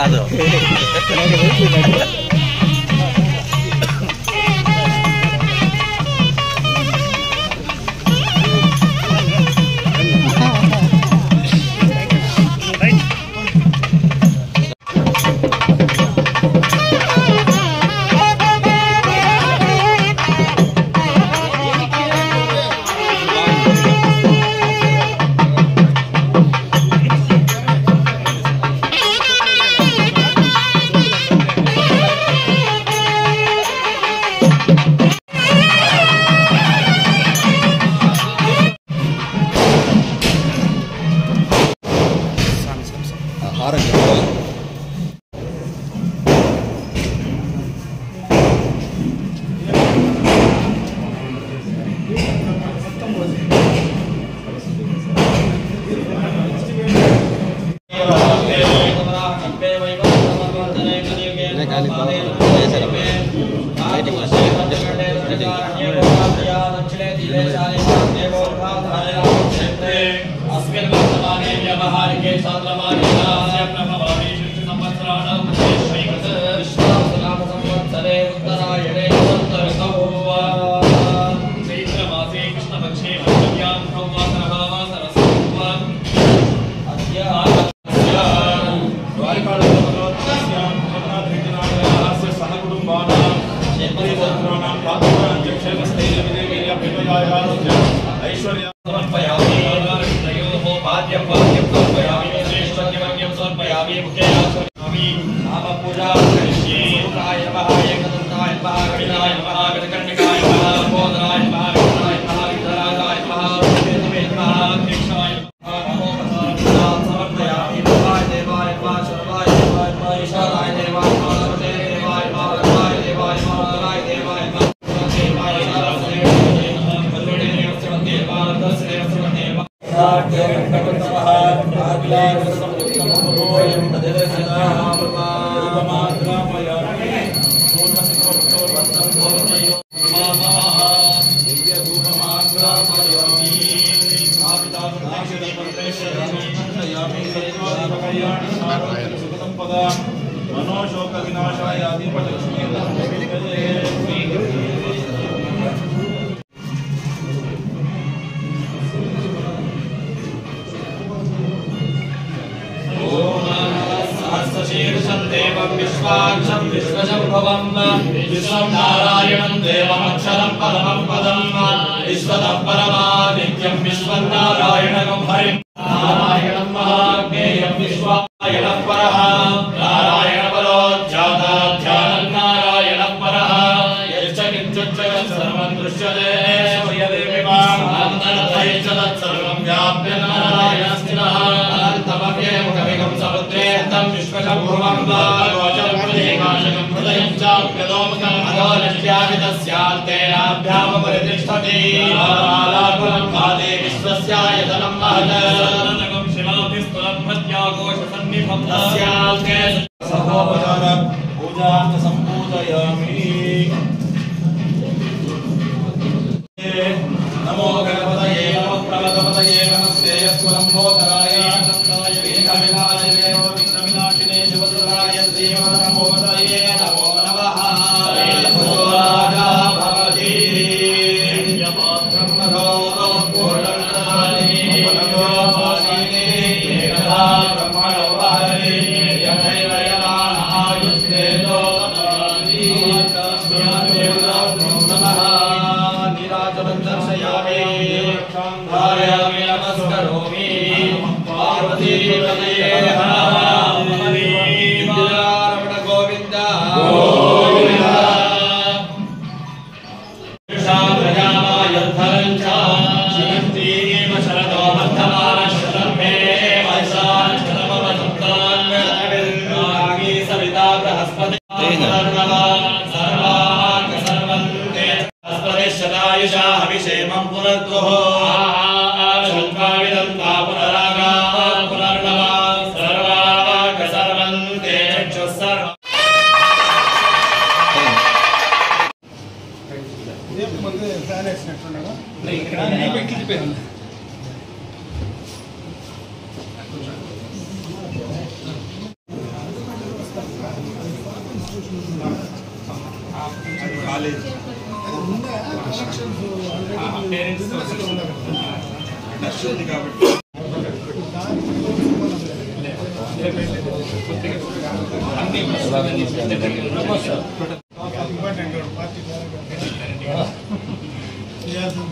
కాదు.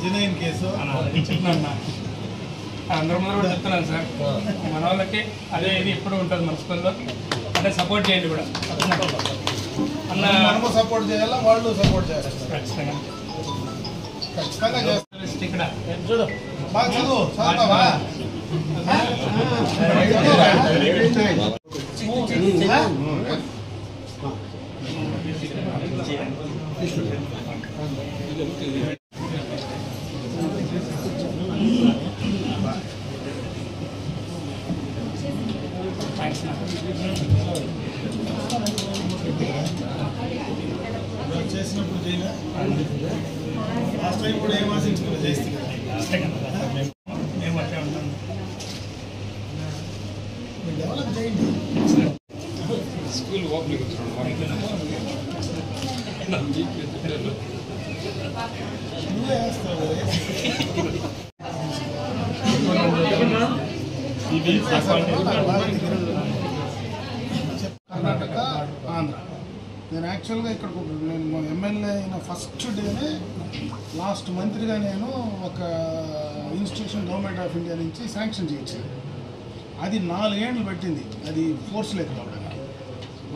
Genuine case అందరి ముందు కూడా చెప్తున్నాను సార్, మన వాళ్ళకి అదే ఇది ఎప్పుడు ఉంటుంది మన స్కూల్లో, అంటే సపోర్ట్ చేయండి కూడా అన్న. మనము సపోర్ట్ చేయాలా, వాళ్ళు సపోర్ట్ చేయాలి. ఖచ్చితంగా ఖచ్చితంగా చేస్తారు. ఇక్కడ చూడు బాగా చదువు చదువుతావా? చేసినప్పుడు చేయలే, లాస్ట్ టైం కూడా ఏం ఆశించుకున్నా చేస్తే మేము అట్లే ఉంటాం. డెవలప్ చేయండి. స్కూల్ ఓపెనింగ్ నువ్వే వేస్తావు కర్ణాటక, ఆంధ్ర. నేను యాక్చువల్గా ఇక్కడ నేను ఎమ్మెల్యే అయిన ఫస్ట్ డేనే లాస్ట్ మంత్రిగా నేను ఒక ఇన్స్టిట్యూషన్ గవర్నమెంట్ ఆఫ్ ఇండియా నుంచి శాంక్షన్ చేయించాను. అది 4 ఏళ్ళు పెట్టింది అది ఫోర్స్ లేక రావడానికి.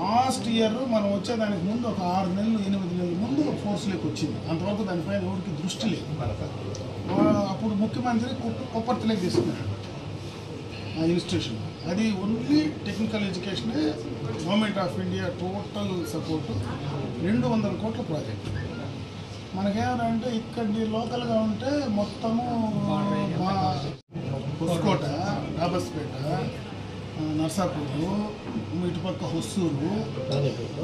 లాస్ట్ ఇయర్ మనం వచ్చేదానికి ముందు ఒక 6 నెలలు 8 నెలల ముందు ఫోర్స్ లేక వచ్చింది. అంతవరకు దానిపైన ఎవరికి దృష్టి లేదు. అప్పుడు ముఖ్యమంత్రి కొప్పర్తిలోకి తీసుకున్నాడు ఆ ఇన్స్టిట్యూషన్. అది ఓన్లీ టెక్నికల్ ఎడ్యుకేషనే. Government of India total support 200 కోట్ల ప్రాజెక్ట్. మనకేమంటే ఇక్కడ లోకల్గా ఉంటే మొత్తము హుస్కోట, రాబస్పేట, నర్సాపూరు, ఇటుపక్క హొస్సూరు,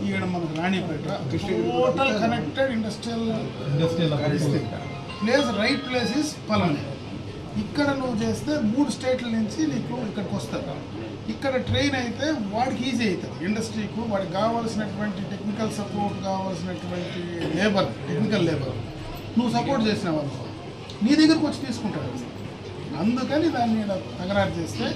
ఈడ మనకు Ranipet, total connected industrial place. Right place is పలానే. ఇక్కడ నువ్వు చేస్తే 3 స్టేట్ల నుంచి నీకు ఇక్కడికి వస్తారు. ఇక్కడ ట్రైన్ అయితే వాడికి ఈజీ అవుతుంది. ఇండస్ట్రీకు వాడికి కావాల్సినటువంటి టెక్నికల్ సపోర్ట్, కావాల్సినటువంటి లేబర్, టెక్నికల్ లేబర్ నువ్వు సపోర్ట్ చేసినావు అనుకో, నీ దగ్గరకు వచ్చి తీసుకుంటాడు. అందుకని దాన్ని తగరారు చేస్తే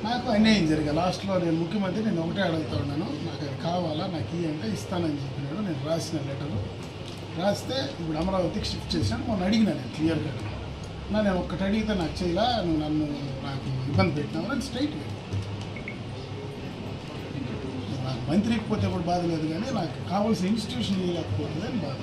నాకు అన్యాయం జరిగా. లాస్ట్లో నేను ముఖ్యమంత్రి నేను ఒకటే అడుగుతా ఉన్నాను, నాకు అది కావాలా, నాకు ఈ అంటే ఇస్తానని చెప్పినాడు. నేను రాసిన లెటరు రాస్తే ఇప్పుడు అమరావతికి షిఫ్ట్ చేశాను. మొన్న అడిగినా నేను క్లియర్గా, నేను ఒక్కటి అడిగితే నాకు చేయలా, నువ్వు నాకు ఇబ్బంది పెట్టినావు అని స్ట్రైట్. నాకు మంత్రికి పోతే కూడా బాధ లేదు, కానీ నాకు కావాల్సిన ఇన్స్టిట్యూషన్ లేకపోతే అని బాధ.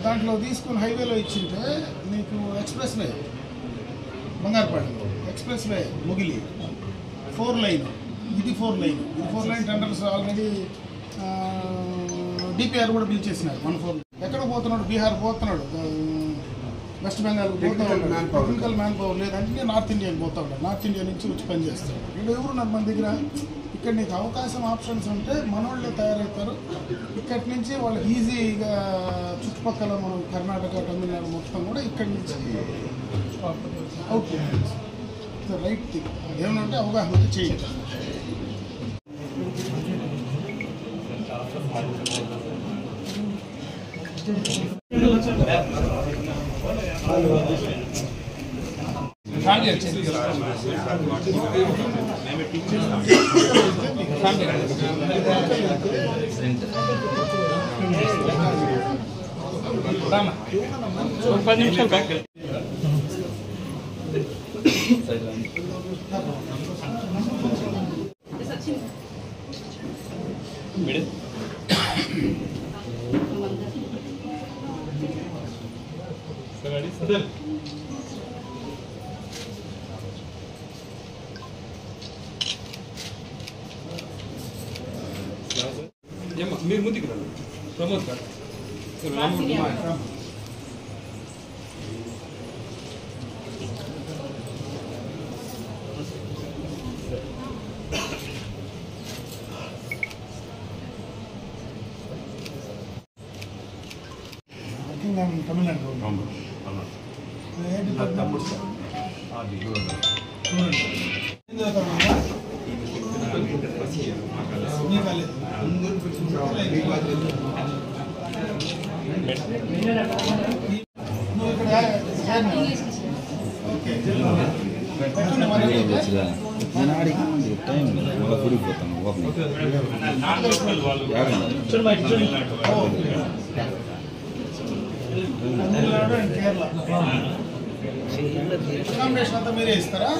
దాంట్లో తీసుకుని హైవేలో ఇచ్చింటే నీకు expressway Bangarupadu, expressway Mugili 4 line, ఇది 4 లైన్, ఇది 4 లైన్ టెండర్స్ ఆల్రెడీ డిపిఆర్ కూడా పిలిచేసినారు. 1 ఎక్కడ పోతున్నాడు, బీహార్ పోతున్నాడు, వెస్ట్ బెంగాల్ పోతున్నాడు. టెక్నికల్ మ్యాన్ పవర్ లేదంటే నార్త్ ఇండియాకి పోతా ఉన్నాడు. నార్త్ ఇండియా నుంచి వచ్చి పనిచేస్తాడు. వీళ్ళు ఎవరున్నారు మన దగ్గర? ఇక్కడ నీకు అవకాశం ఆప్షన్స్ ఉంటే మనోళ్ళే తయారవుతారు. ఇక్కడి నుంచి వాళ్ళకి ఈజీగా చుట్టుపక్కల మనం కర్ణాటక, తమిళనాడు మొత్తం కూడా ఇక్కడి నుంచి అవుట్ రైట్ థింగ్. ఏమనంటే అవగాహన చేయాలి. పది నిమిషాలు బ్యాక్ మీరు ముందుకు రండి ప్రమోద్ గారు. తమిళనాడు తమ్ముడు సార్ చూడండి నువ్వు ఇక్కడ చేరినావు. ఓకే పెట్టండి మరి నేను ఆడికి టైం వాళ్ళ గుడికి పోతాను opening Tamil Nadu and Kerala accommodation అంతా మీరే ఇస్తారా?